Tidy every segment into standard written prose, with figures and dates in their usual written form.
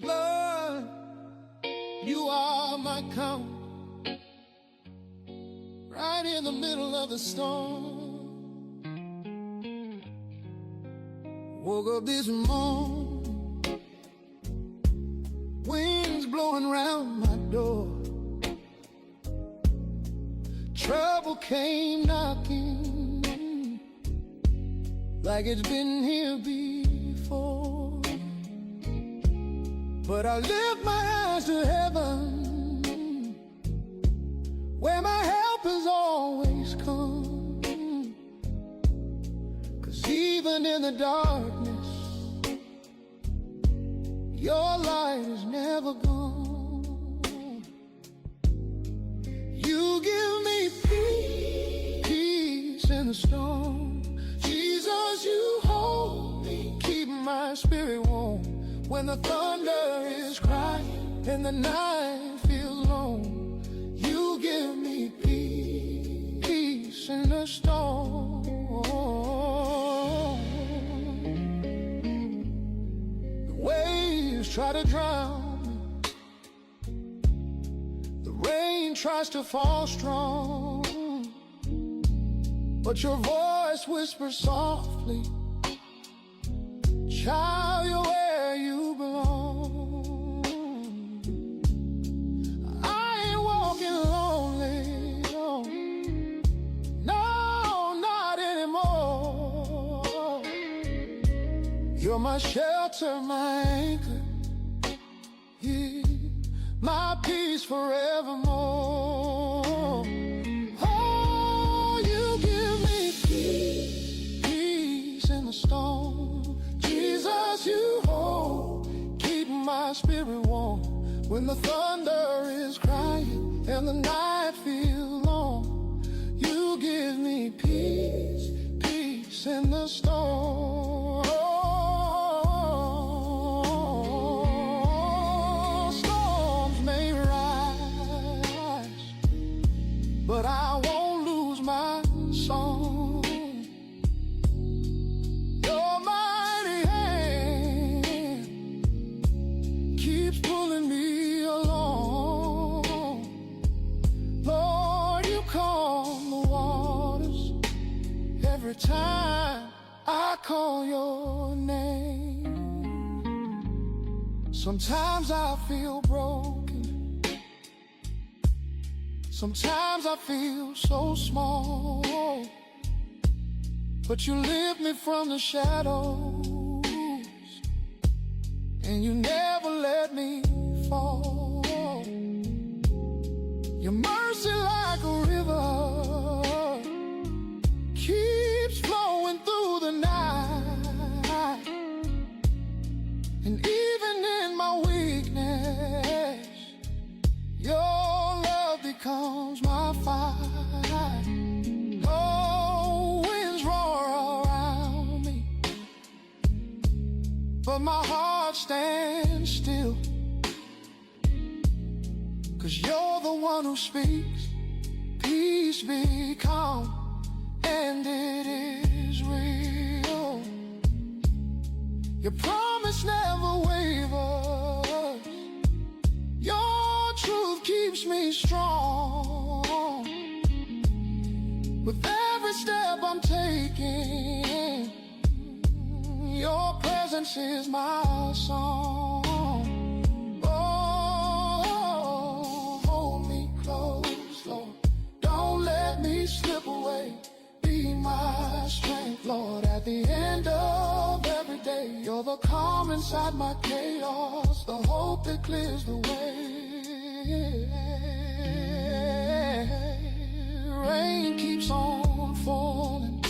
Lord, you are my calm, right in the middle of the storm. Woke up this morning, winds blowing round my door. Trouble came knocking, like it's been here before. But I lift my eyes to heaven, where my help has always come. 'Cause even in the darkness, your light is never gone. You give me peace in the storm. Jesus, you hold me, keep my spirit warm. When the thunder is crying and the night feels long, you give me peace in the storm. The waves try to drown me, the rain tries to fall strong, but your voice whispers softly, child, you're where you belong. I ain't walking lonely, no, not anymore. You're my shelter, my anchor, yeah, my peace forevermore. Oh, you give me peace in the storm. Jesus, you hold, keep my spirit warm. When the thunder is crying and the night feels long, you give me peace in the storm. Storms may rise, but I won't lose my song. Your mighty hand keeps pulling me along. Lord, you calm the waters every time I call your name. Sometimes I feel broken, sometimes I feel so small, but you lift me from the shadows, and you never let me fall. Your mercy like a river keeps flowing through the night, and even in my weakness, your love becomes my fight. Oh, winds roar around me, but my heart stands still, 'cause you're the one who speaks, peace be calm, and it is real. Your promise never wavers, your truth keeps me strong. With every step I'm taking, your presence is my song. Oh, hold me close, Lord, don't let me slip away. Be my strength, Lord, at the end of every day. You're the calm inside my chaos, the hope that clears the way. Rain keeps on falling,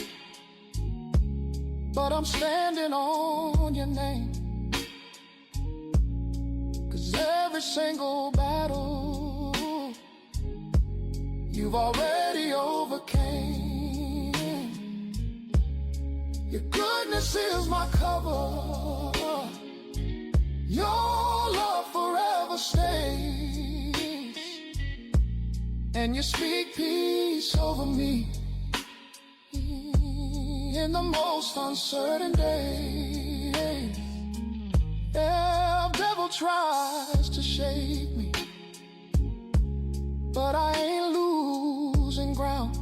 but I'm standing on your name. 'Cause every single battle you've already overcame. Your goodness is my cover, your love forever stays, and you speak peace over me in the most uncertain day. The devil tries to shake me, but I ain't losing ground.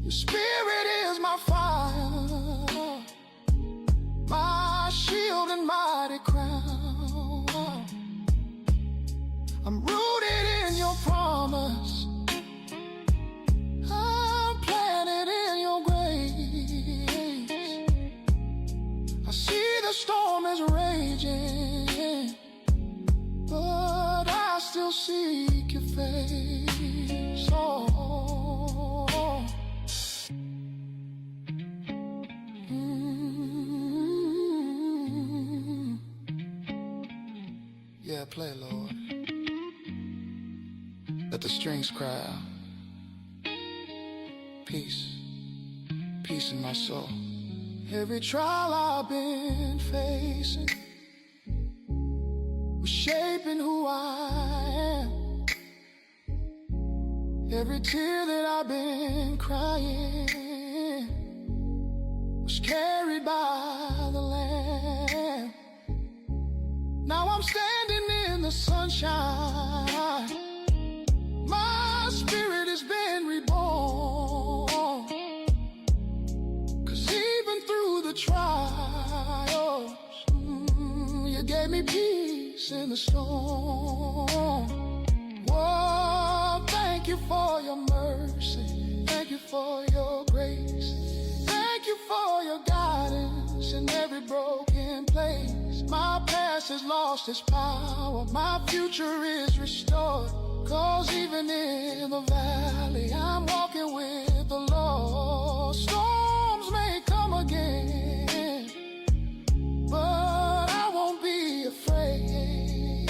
Your spirit is my fire, my shield and mighty crown. I'm rooted in your promise, I'm planted in your grace. I see the storm is raging, but I still seek your face. Yeah, play, Lord. Let the strings cry out. Peace, peace in my soul. Every trial I've been facing was shaping who I am. Every tear that I've been crying was carried by the Lamb. Now I'm standing in the sunshine, my spirit has been reborn. 'Cause even through the trials, you gave me peace in the storm. Whoa, thank you for your mercy, thank you for your grace, thank you for your guidance in every broken place. My past has lost its power, my future is restored. 'Cause even in the valley, I'm walking with the Lord. Storms may come again, but I won't be afraid.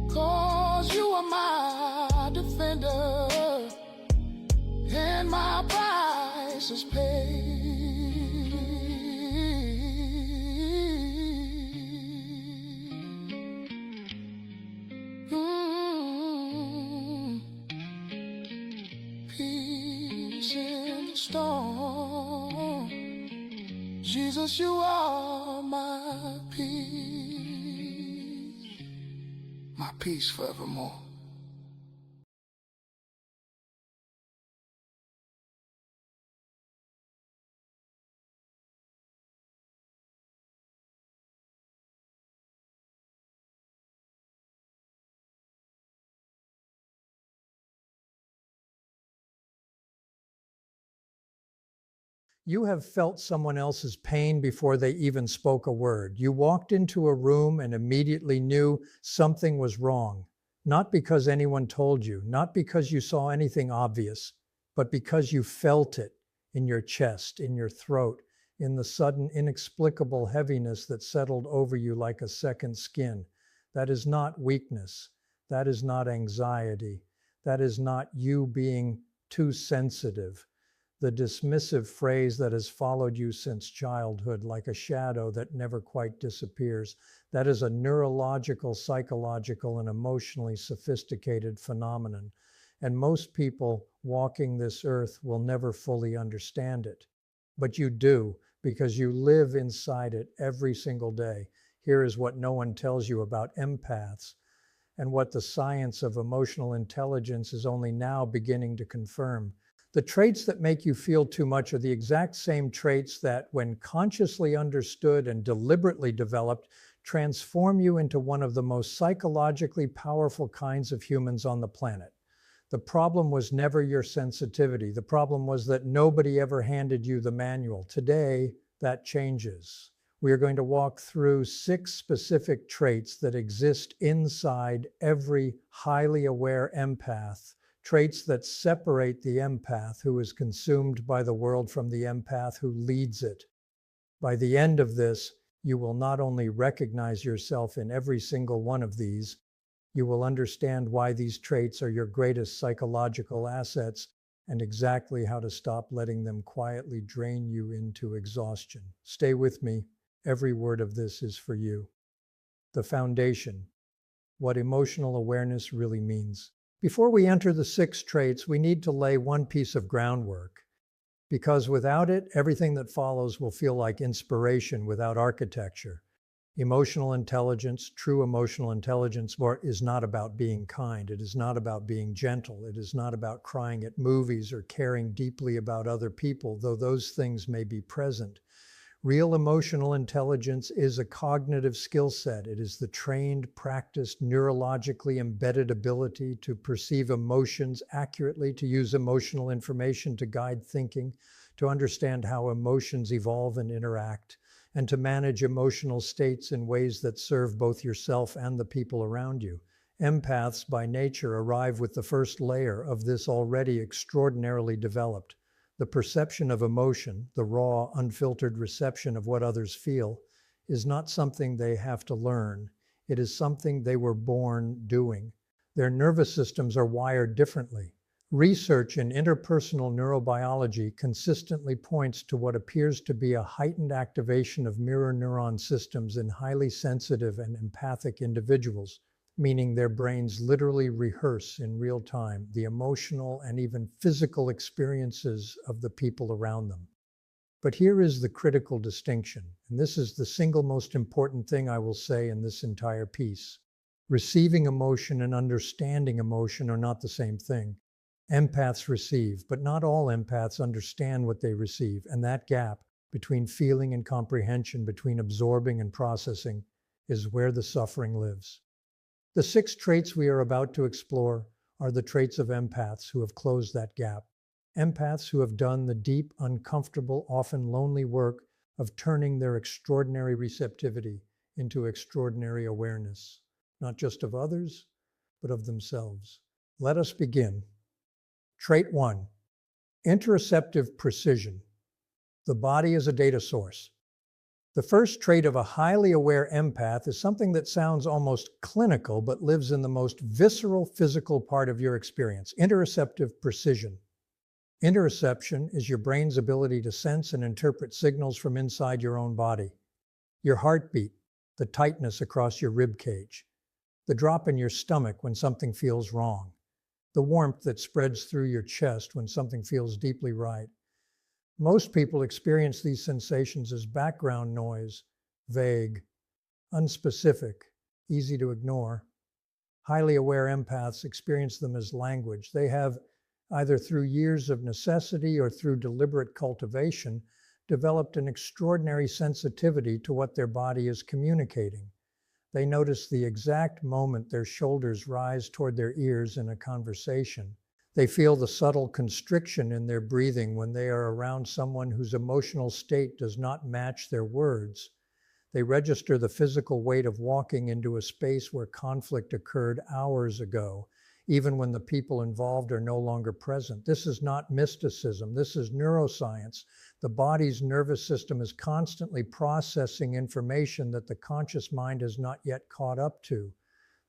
'Cause you are my defender, and my price is paid. Peace in the storm. Jesus, you are my peace forevermore. You have felt someone else's pain before they even spoke a word. You walked into a room and immediately knew something was wrong, not because anyone told you, not because you saw anything obvious, but because you felt it in your chest, in your throat, in the sudden inexplicable heaviness that settled over you like a second skin. That is not weakness. That is not anxiety. That is not you being too sensitive. The dismissive phrase that has followed you since childhood, like a shadow that never quite disappears, that is a neurological, psychological, and emotionally sophisticated phenomenon. And most people walking this earth will never fully understand it. But you do, because you live inside it every single day. Here is what no one tells you about empaths, and what the science of emotional intelligence is only now beginning to confirm. The traits that make you feel too much are the exact same traits that, when consciously understood and deliberately developed, transform you into one of the most psychologically powerful kinds of humans on the planet. The problem was never your sensitivity. The problem was that nobody ever handed you the manual. Today, that changes. We are going to walk through 6 specific traits that exist inside every highly aware empath. Traits that separate the empath who is consumed by the world from the empath who leads it. By the end of this, you will not only recognize yourself in every single one of these, you will understand why these traits are your greatest psychological assets and exactly how to stop letting them quietly drain you into exhaustion. Stay with me. Every word of this is for you. The foundation. what emotional awareness really means. Before we enter the 6 traits, we need to lay one piece of groundwork, because without it, everything that follows will feel like inspiration without architecture. Emotional intelligence, true emotional intelligence, is not about being kind. It is not about being gentle. It is not about crying at movies or caring deeply about other people, though those things may be present. Real emotional intelligence is a cognitive skill set. It is the trained, practiced, neurologically embedded ability to perceive emotions accurately, to use emotional information to guide thinking, to understand how emotions evolve and interact, and to manage emotional states in ways that serve both yourself and the people around you. Empaths, by nature, arrive with the first layer of this already extraordinarily developed. The perception of emotion, the raw, unfiltered reception of what others feel, is not something they have to learn. It is something they were born doing. Their nervous systems are wired differently. Research in interpersonal neurobiology consistently points to what appears to be a heightened activation of mirror neuron systems in highly sensitive and empathic individuals, meaning their brains literally rehearse in real time the emotional and even physical experiences of the people around them. But here is the critical distinction, and this is the single most important thing I will say in this entire piece. Receiving emotion and understanding emotion are not the same thing. Empaths receive, but not all empaths understand what they receive, and that gap between feeling and comprehension, between absorbing and processing, is where the suffering lives. The 6 traits we are about to explore are the traits of empaths who have closed that gap. Empaths who have done the deep, uncomfortable, often lonely work of turning their extraordinary receptivity into extraordinary awareness, not just of others, but of themselves. Let us begin. Trait 1, interoceptive precision. The body is a data source. The first trait of a highly aware empath is something that sounds almost clinical, but lives in the most visceral physical part of your experience: interoceptive precision. Interoception is your brain's ability to sense and interpret signals from inside your own body. Your heartbeat, the tightness across your rib cage, the drop in your stomach when something feels wrong, the warmth that spreads through your chest when something feels deeply right. Most people experience these sensations as background noise, vague, unspecific, easy to ignore. Highly aware empaths experience them as language. They have, either through years of necessity or through deliberate cultivation, developed an extraordinary sensitivity to what their body is communicating. They notice the exact moment their shoulders rise toward their ears in a conversation. They feel the subtle constriction in their breathing when they are around someone whose emotional state does not match their words. They register the physical weight of walking into a space where conflict occurred hours ago, even when the people involved are no longer present. This is not mysticism. This is neuroscience. The body's nervous system is constantly processing information that the conscious mind has not yet caught up to.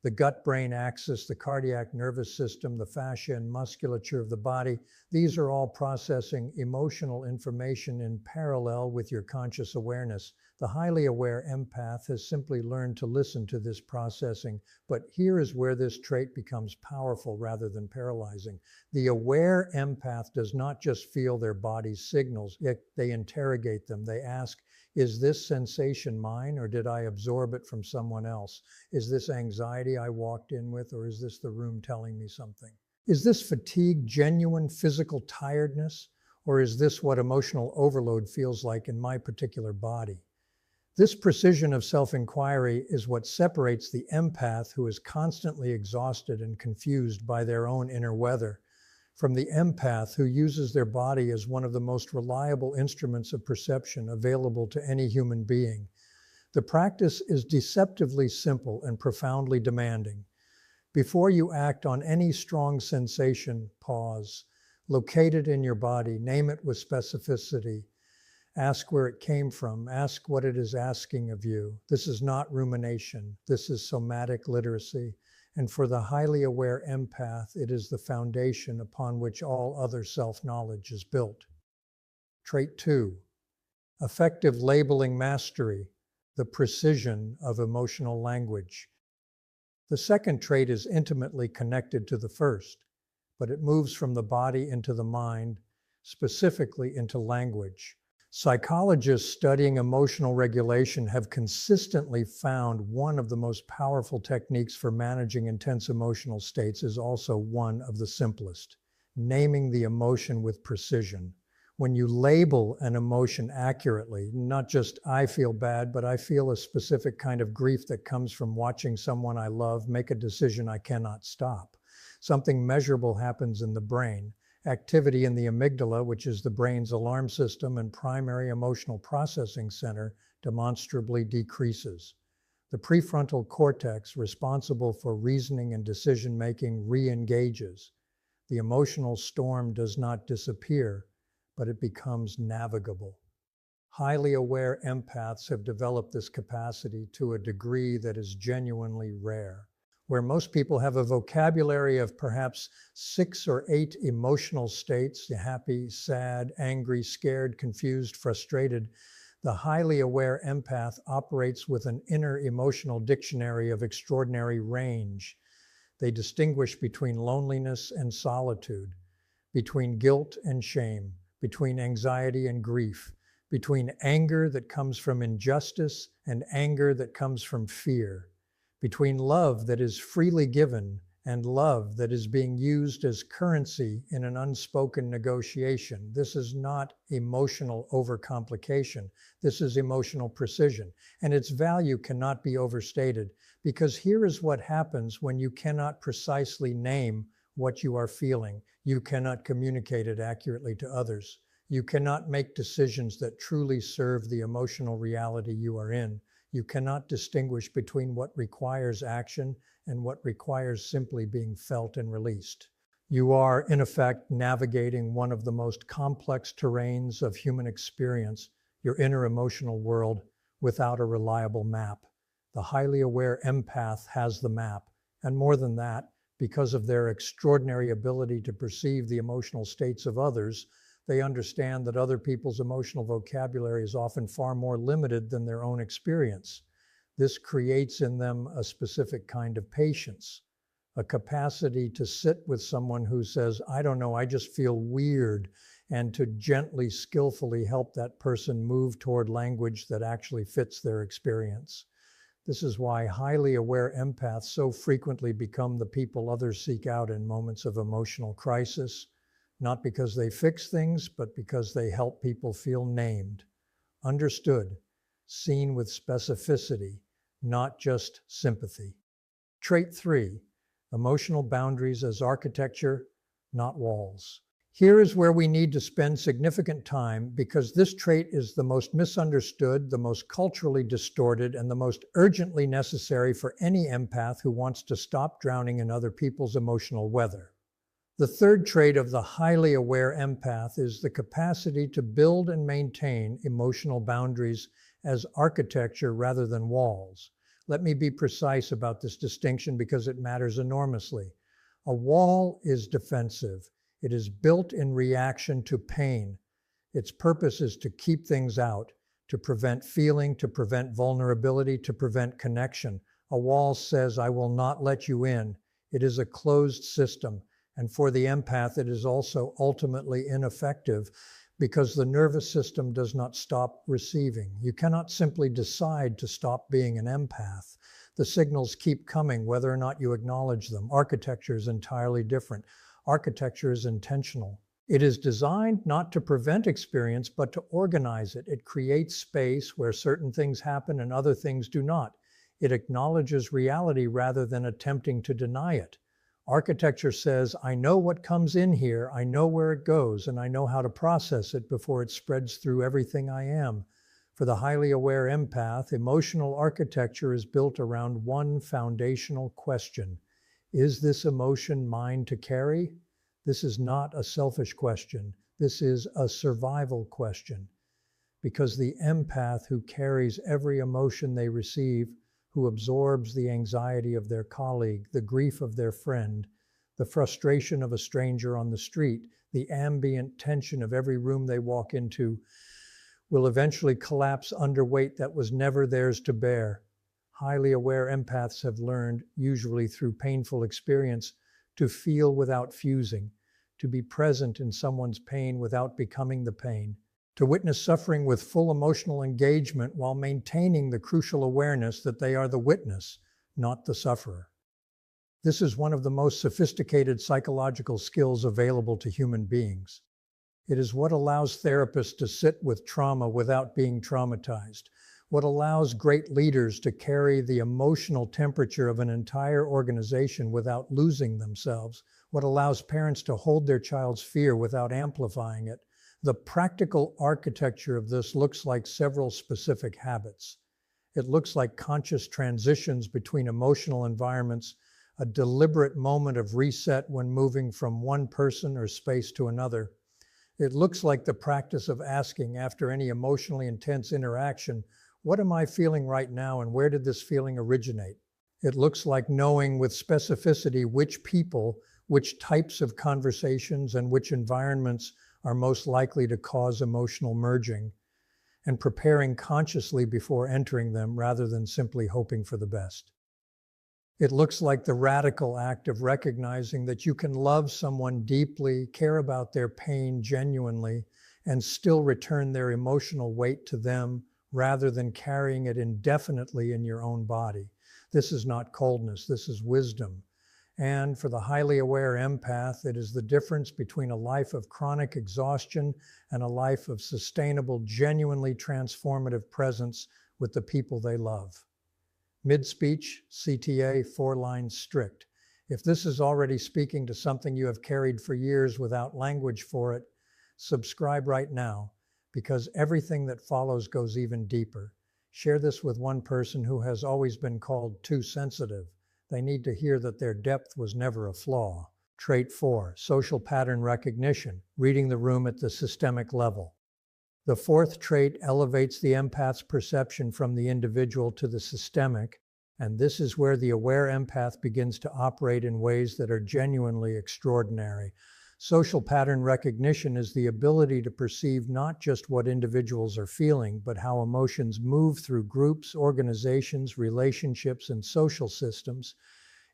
The gut-brain axis, the cardiac nervous system, the fascia and musculature of the body, these are all processing emotional information in parallel with your conscious awareness. The highly aware empath has simply learned to listen to this processing, but here is where this trait becomes powerful rather than paralyzing. The aware empath does not just feel their body's signals, yet they interrogate them. They ask, is this sensation mine, or did I absorb it from someone else? Is this anxiety I walked in with, or is this the room telling me something? Is this fatigue genuine physical tiredness, or is this what emotional overload feels like in my particular body? This precision of self-inquiry is what separates the empath, who is constantly exhausted and confused by their own inner weather, from the empath, who uses their body as one of the most reliable instruments of perception available to any human being. The practice is deceptively simple and profoundly demanding. Before you act on any strong sensation, pause. Locate it in your body. Name it with specificity. Ask where it came from. Ask what it is asking of you. This is not rumination. This is somatic literacy. And for the highly aware empath, it is the foundation upon which all other self-knowledge is built. Trait 2, effective labeling mastery, the precision of emotional language. The second trait is intimately connected to the first, but it moves from the body into the mind, specifically into language. Psychologists studying emotional regulation have consistently found one of the most powerful techniques for managing intense emotional states is also one of the simplest: naming the emotion with precision. When you label an emotion accurately, not just I feel bad, but I feel a specific kind of grief that comes from watching someone I love make a decision I cannot stop. Something measurable happens in the brain. Activity in the amygdala, which is the brain's alarm system and primary emotional processing center, demonstrably decreases. The prefrontal cortex, responsible for reasoning and decision-making, re-engages. The emotional storm does not disappear, but it becomes navigable. Highly aware empaths have developed this capacity to a degree that is genuinely rare. Where most people have a vocabulary of perhaps 6 or 8 emotional states, happy, sad, angry, scared, confused, frustrated, the highly aware empath operates with an inner emotional dictionary of extraordinary range. They distinguish between loneliness and solitude, between guilt and shame, between anxiety and grief, between anger that comes from injustice and anger that comes from fear, between love that is freely given and love that is being used as currency in an unspoken negotiation. This is not emotional overcomplication. This is emotional precision, and its value cannot be overstated, because here is what happens when you cannot precisely name what you are feeling. You cannot communicate it accurately to others. You cannot make decisions that truly serve the emotional reality you are in. You cannot distinguish between what requires action and what requires simply being felt and released. You are, in effect, navigating one of the most complex terrains of human experience, your inner emotional world, without a reliable map. The highly aware empath has the map, and more than that, because of their extraordinary ability to perceive the emotional states of others, they understand that other people's emotional vocabulary is often far more limited than their own experience. This creates in them a specific kind of patience, a capacity to sit with someone who says, I don't know, I just feel weird, and to gently, skillfully help that person move toward language that actually fits their experience. This is why highly aware empaths so frequently become the people others seek out in moments of emotional crisis, not because they fix things, but because they help people feel named, understood, seen with specificity, not just sympathy. Trait 3, emotional boundaries as architecture, not walls. Here is where we need to spend significant time, because this trait is the most misunderstood, the most culturally distorted, and the most urgently necessary for any empath who wants to stop drowning in other people's emotional weather. The third trait of the highly aware empath is the capacity to build and maintain emotional boundaries as architecture rather than walls. Let me be precise about this distinction because it matters enormously. A wall is defensive. It is built in reaction to pain. Its purpose is to keep things out, to prevent feeling, to prevent vulnerability, to prevent connection. A wall says, I will not let you in. It is a closed system. And for the empath, it is also ultimately ineffective because the nervous system does not stop receiving. You cannot simply decide to stop being an empath. The signals keep coming whether or not you acknowledge them. Architecture is entirely different. Architecture is intentional. It is designed not to prevent experience, but to organize it. It creates space where certain things happen and other things do not. It acknowledges reality rather than attempting to deny it. Architecture says, I know what comes in here, I know where it goes, and I know how to process it before it spreads through everything I am. For the highly aware empath, emotional architecture is built around one foundational question. Is this emotion mine to carry? This is not a selfish question. This is a survival question. Because the empath who carries every emotion they receive, who absorbs the anxiety of their colleague, the grief of their friend, the frustration of a stranger on the street, the ambient tension of every room they walk into, will eventually collapse under weight that was never theirs to bear. Highly aware empaths have learned, usually through painful experience, to feel without fusing, to be present in someone's pain without becoming the pain, to witness suffering with full emotional engagement while maintaining the crucial awareness that they are the witness, not the sufferer. This is one of the most sophisticated psychological skills available to human beings. It is what allows therapists to sit with trauma without being traumatized, what allows great leaders to carry the emotional temperature of an entire organization without losing themselves, what allows parents to hold their child's fear without amplifying it. The practical architecture of this looks like several specific habits. It looks like conscious transitions between emotional environments, a deliberate moment of reset when moving from one person or space to another. It looks like the practice of asking after any emotionally intense interaction, what am I feeling right now and where did this feeling originate? It looks like knowing with specificity which people, which types of conversations, and which environments are most likely to cause emotional merging, and preparing consciously before entering them rather than simply hoping for the best. It looks like the radical act of recognizing that you can love someone deeply, care about their pain genuinely, and still return their emotional weight to them rather than carrying it indefinitely in your own body. This is not coldness, this is wisdom. And for the highly aware empath, it is the difference between a life of chronic exhaustion and a life of sustainable, genuinely transformative presence with the people they love. Mid-speech, CTA, 4 lines strict. If this is already speaking to something you have carried for years without language for it, subscribe right now, because everything that follows goes even deeper. Share this with one person who has always been called too sensitive. They need to hear that their depth was never a flaw. Trait 4, social pattern recognition, reading the room at the systemic level. The 4th trait elevates the empath's perception from the individual to the systemic, and this is where the aware empath begins to operate in ways that are genuinely extraordinary. Social pattern recognition is the ability to perceive not just what individuals are feeling, but how emotions move through groups, organizations, relationships, and social systems.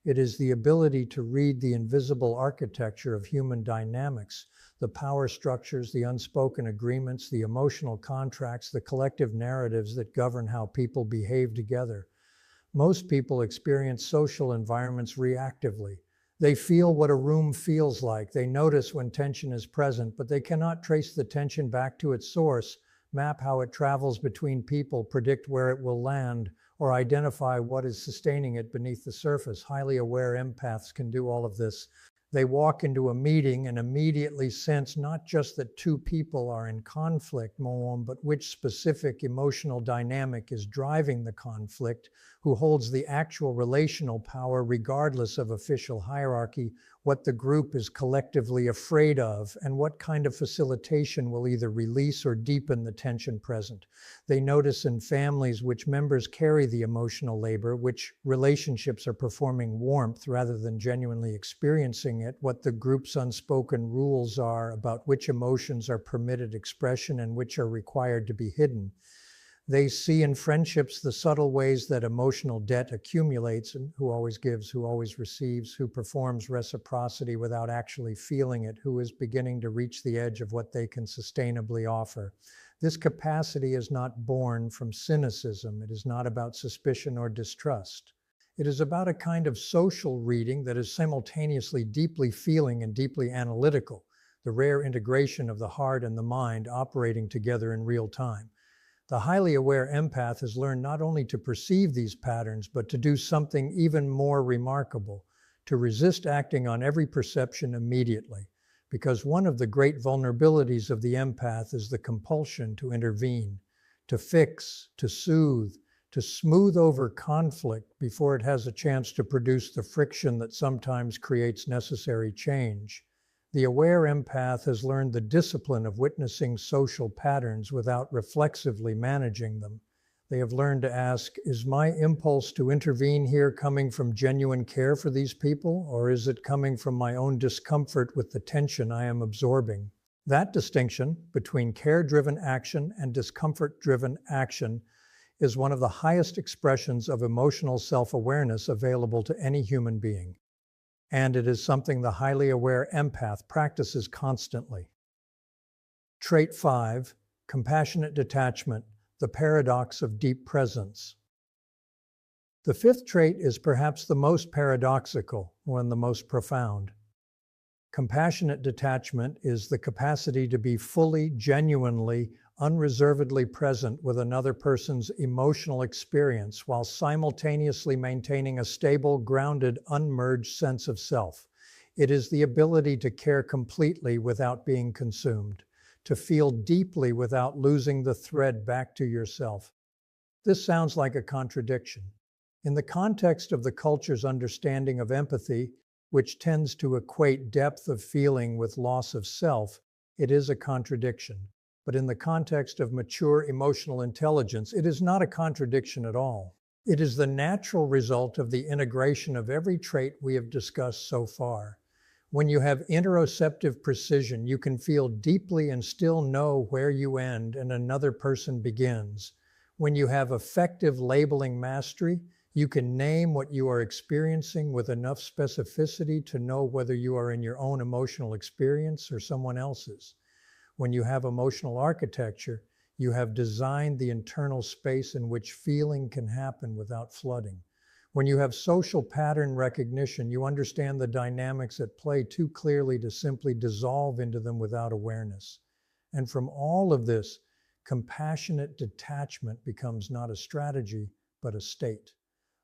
It is the ability to read the invisible architecture of human dynamics, the power structures, the unspoken agreements, the emotional contracts, the collective narratives that govern how people behave together. Most people experience social environments reactively. They feel what a room feels like. They notice when tension is present, but they cannot trace the tension back to its source, map how it travels between people, predict where it will land, or identify what is sustaining it beneath the surface. Highly aware empaths can do all of this. They walk into a meeting and immediately sense not just that two people are in conflict, but which specific emotional dynamic is driving the conflict, who holds the actual relational power regardless of official hierarchy, what the group is collectively afraid of, and what kind of facilitation will either release or deepen the tension present. They notice in families which members carry the emotional labor, which relationships are performing warmth rather than genuinely experiencing it, what the group's unspoken rules are about which emotions are permitted expression and which are required to be hidden. They see in friendships the subtle ways that emotional debt accumulates, and who always gives, who always receives, who performs reciprocity without actually feeling it, who is beginning to reach the edge of what they can sustainably offer. This capacity is not born from cynicism. It is not about suspicion or distrust. It is about a kind of social reading that is simultaneously deeply feeling and deeply analytical, the rare integration of the heart and the mind operating together in real time. The highly aware empath has learned not only to perceive these patterns, but to do something even more remarkable, to resist acting on every perception immediately. Because one of the great vulnerabilities of the empath is the compulsion to intervene, to fix, to soothe, to smooth over conflict before it has a chance to produce the friction that sometimes creates necessary change. The aware empath has learned the discipline of witnessing social patterns without reflexively managing them. They have learned to ask, is my impulse to intervene here coming from genuine care for these people, or is it coming from my own discomfort with the tension I am absorbing? That distinction between care-driven action and discomfort-driven action is one of the highest expressions of emotional self-awareness available to any human being, and it is something the highly aware empath practices constantly. Trait 5, compassionate detachment, the paradox of deep presence. The fifth trait is perhaps the most paradoxical and the most profound. Compassionate detachment is the capacity to be fully, genuinely, unreservedly present with another person's emotional experience while simultaneously maintaining a stable, grounded, unmerged sense of self. It is the ability to care completely without being consumed, to feel deeply without losing the thread back to yourself. This sounds like a contradiction. In the context of the culture's understanding of empathy, which tends to equate depth of feeling with loss of self, it is a contradiction. But in the context of mature emotional intelligence, it is not a contradiction at all. It is the natural result of the integration of every trait we have discussed so far. When you have interoceptive precision, you can feel deeply and still know where you end and another person begins. When you have effective labeling mastery, you can name what you are experiencing with enough specificity to know whether you are in your own emotional experience or someone else's. When you have emotional architecture, you have designed the internal space in which feeling can happen without flooding. When you have social pattern recognition, you understand the dynamics at play too clearly to simply dissolve into them without awareness. And from all of this, compassionate detachment becomes not a strategy, but a state.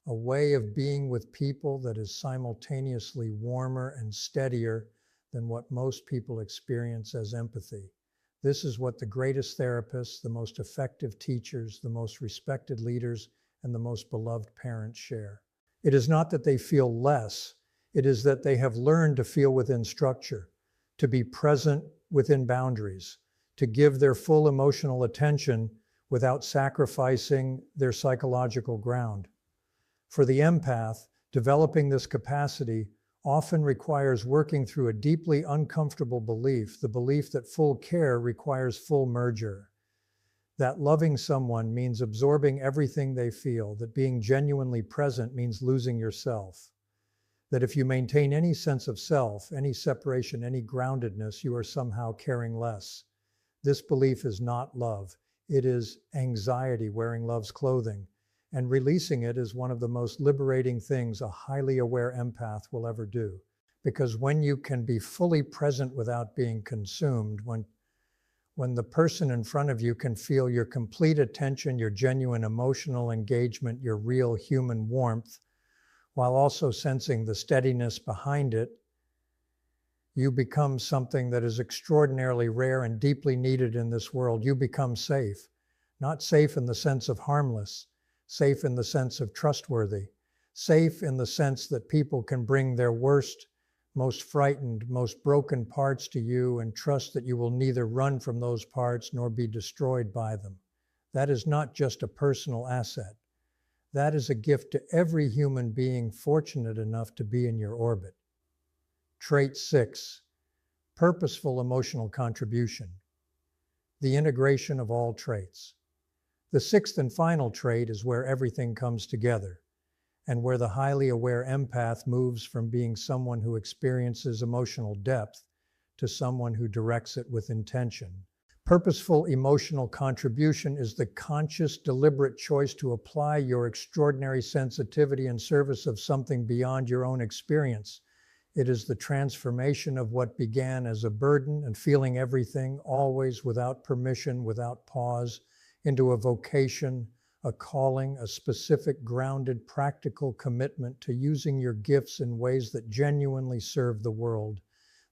A way of being with people that is simultaneously warmer and steadier than what most people experience as empathy. This is what the greatest therapists, the most effective teachers, the most respected leaders, and the most beloved parents share. It is not that they feel less, it is that they have learned to feel within structure, to be present within boundaries, to give their full emotional attention without sacrificing their psychological ground. For the empath, developing this capacity often requires working through a deeply uncomfortable belief, the belief that full care requires full merger, that loving someone means absorbing everything they feel, that being genuinely present means losing yourself, that if you maintain any sense of self, any separation, any groundedness, you are somehow caring less. This belief is not love. It is anxiety wearing love's clothing. And releasing it is one of the most liberating things a highly aware empath will ever do. Because when you can be fully present without being consumed, when the person in front of you can feel your complete attention, your genuine emotional engagement, your real human warmth, while also sensing the steadiness behind it, you become something that is extraordinarily rare and deeply needed in this world. You become safe. Not safe in the sense of harmless, safe in the sense of trustworthy, safe in the sense that people can bring their worst, most frightened, most broken parts to you and trust that you will neither run from those parts nor be destroyed by them. That is not just a personal asset. That is a gift to every human being fortunate enough to be in your orbit. Trait 6, purposeful emotional contribution, the integration of all traits. The sixth and final trait is where everything comes together, and where the highly aware empath moves from being someone who experiences emotional depth to someone who directs it with intention. Purposeful emotional contribution is the conscious, deliberate choice to apply your extraordinary sensitivity in service of something beyond your own experience. It is the transformation of what began as a burden and feeling everything, always without permission, without pause, into a vocation, a calling, a specific, grounded, practical commitment to using your gifts in ways that genuinely serve the world.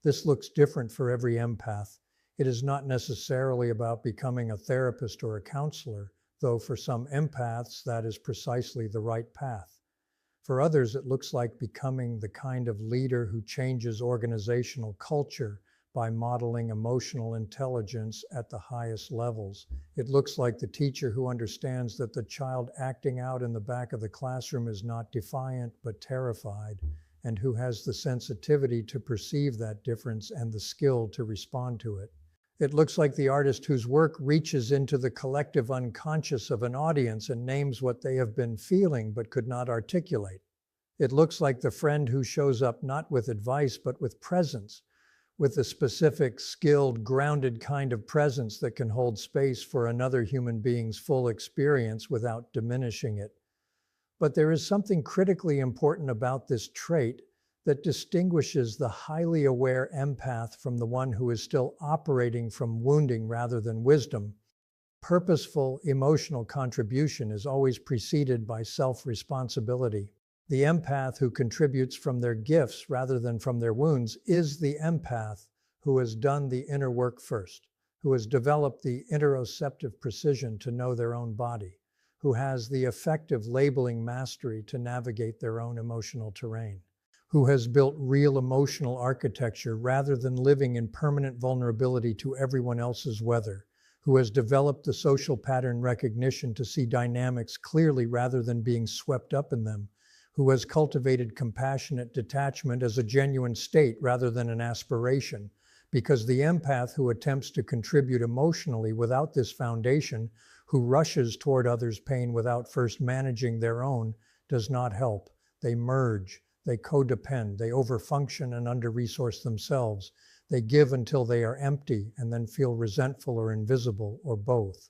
This looks different for every empath. It is not necessarily about becoming a therapist or a counselor, though for some empaths that is precisely the right path. For others, it looks like becoming the kind of leader who changes organizational culture by modeling emotional intelligence at the highest levels. It looks like the teacher who understands that the child acting out in the back of the classroom is not defiant but terrified, and who has the sensitivity to perceive that difference and the skill to respond to it. It looks like the artist whose work reaches into the collective unconscious of an audience and names what they have been feeling but could not articulate. It looks like the friend who shows up not with advice but with presence, with a specific, skilled, grounded kind of presence that can hold space for another human being's full experience without diminishing it. But there is something critically important about this trait that distinguishes the highly aware empath from the one who is still operating from wounding rather than wisdom. Purposeful emotional contribution is always preceded by self-responsibility. The empath who contributes from their gifts rather than from their wounds is the empath who has done the inner work first, who has developed the interoceptive precision to know their own body, who has the effective labeling mastery to navigate their own emotional terrain, who has built real emotional architecture rather than living in permanent vulnerability to everyone else's weather, who has developed the social pattern recognition to see dynamics clearly rather than being swept up in them, who has cultivated compassionate detachment as a genuine state rather than an aspiration, because the empath who attempts to contribute emotionally without this foundation, who rushes toward others' pain without first managing their own, does not help. They merge, they codepend, they overfunction and under-resource themselves. They give until they are empty and then feel resentful or invisible, or both.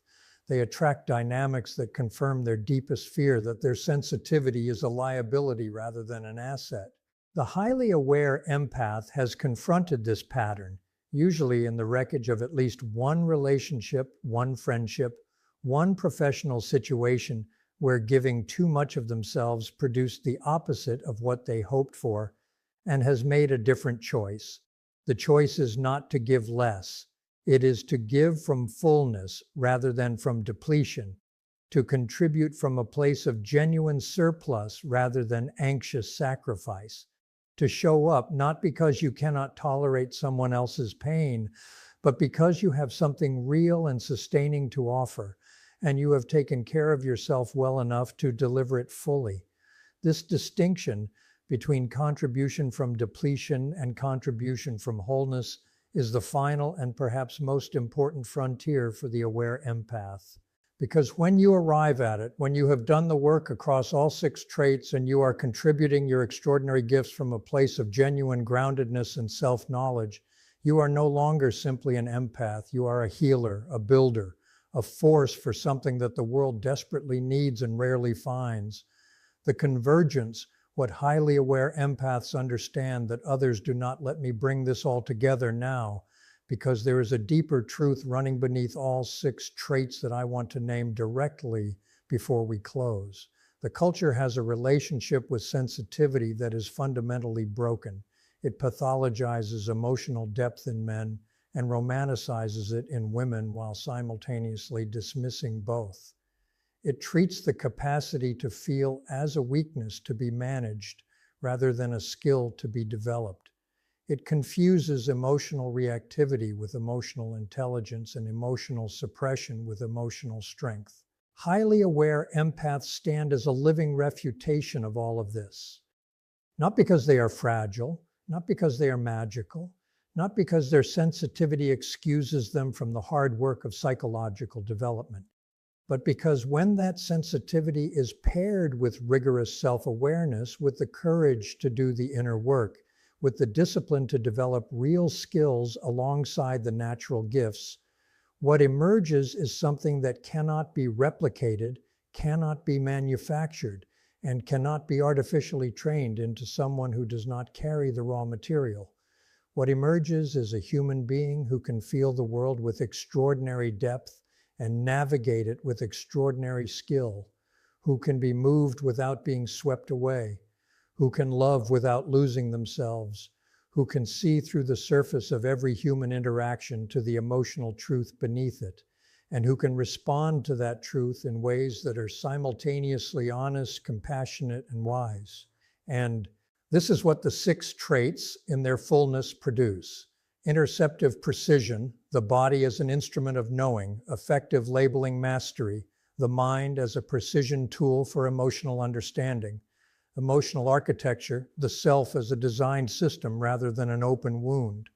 They attract dynamics that confirm their deepest fear that their sensitivity is a liability rather than an asset. The highly aware empath has confronted this pattern, usually in the wreckage of at least one relationship, one friendship, one professional situation where giving too much of themselves produced the opposite of what they hoped for, and has made a different choice. The choice is not to give less. It is to give from fullness rather than from depletion, to contribute from a place of genuine surplus rather than anxious sacrifice, to show up not because you cannot tolerate someone else's pain, but because you have something real and sustaining to offer, and you have taken care of yourself well enough to deliver it fully. This distinction between contribution from depletion and contribution from wholeness is the final and perhaps most important frontier for the aware empath. Because when you arrive at it, when you have done the work across all 6 traits and you are contributing your extraordinary gifts from a place of genuine groundedness and self-knowledge, you are no longer simply an empath. You are a healer, a builder, a force for something that the world desperately needs and rarely finds. The convergence, what highly aware empaths understand, that others do not let me bring this all together now, because there is a deeper truth running beneath all 6 traits that I want to name directly before we close. The culture has a relationship with sensitivity that is fundamentally broken. It pathologizes emotional depth in men and romanticizes it in women while simultaneously dismissing both. It treats the capacity to feel as a weakness to be managed rather than a skill to be developed. It confuses emotional reactivity with emotional intelligence and emotional suppression with emotional strength. Highly aware empaths stand as a living refutation of all of this. Not because they are fragile, not because they are magical, not because their sensitivity excuses them from the hard work of psychological development, but because when that sensitivity is paired with rigorous self-awareness, with the courage to do the inner work, with the discipline to develop real skills alongside the natural gifts, what emerges is something that cannot be replicated, cannot be manufactured, and cannot be artificially trained into someone who does not carry the raw material. What emerges is a human being who can feel the world with extraordinary depth and navigate it with extraordinary skill, who can be moved without being swept away, who can love without losing themselves, who can see through the surface of every human interaction to the emotional truth beneath it, and who can respond to that truth in ways that are simultaneously honest, compassionate, and wise. And this is what the 6 traits in their fullness produce. Interoceptive precision, the body as an instrument of knowing, effective labeling mastery, the mind as a precision tool for emotional understanding, emotional architecture, the self as a designed system rather than an open wound,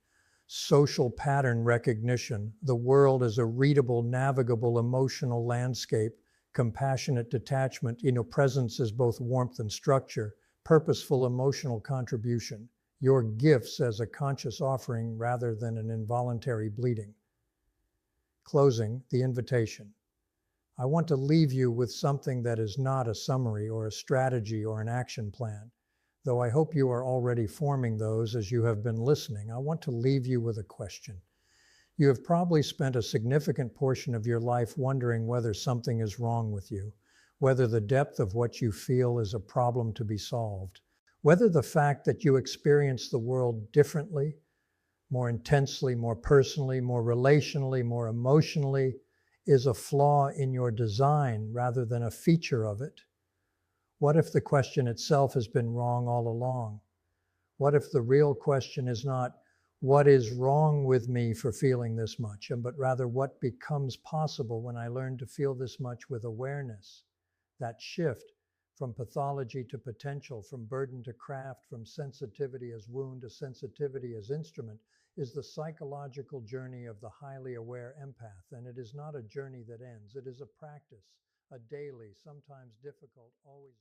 social pattern recognition, the world as a readable, navigable, emotional landscape, compassionate detachment, presence as both warmth and structure, purposeful emotional contribution, your gifts as a conscious offering rather than an involuntary bleeding. Closing, the invitation. I want to leave you with something that is not a summary or a strategy or an action plan. Though I hope you are already forming those as you have been listening, I want to leave you with a question. You have probably spent a significant portion of your life wondering whether something is wrong with you, whether the depth of what you feel is a problem to be solved, whether the fact that you experience the world differently, more intensely, more personally, more relationally, more emotionally, is a flaw in your design rather than a feature of it. What if the question itself has been wrong all along? What if the real question is not, what is wrong with me for feeling this much, but rather what becomes possible when I learn to feel this much with awareness? That shift from pathology to potential, from burden to craft, from sensitivity as wound to sensitivity as instrument, is the psychological journey of the highly aware empath. And it is not a journey that ends. It is a practice, a daily, sometimes difficult, always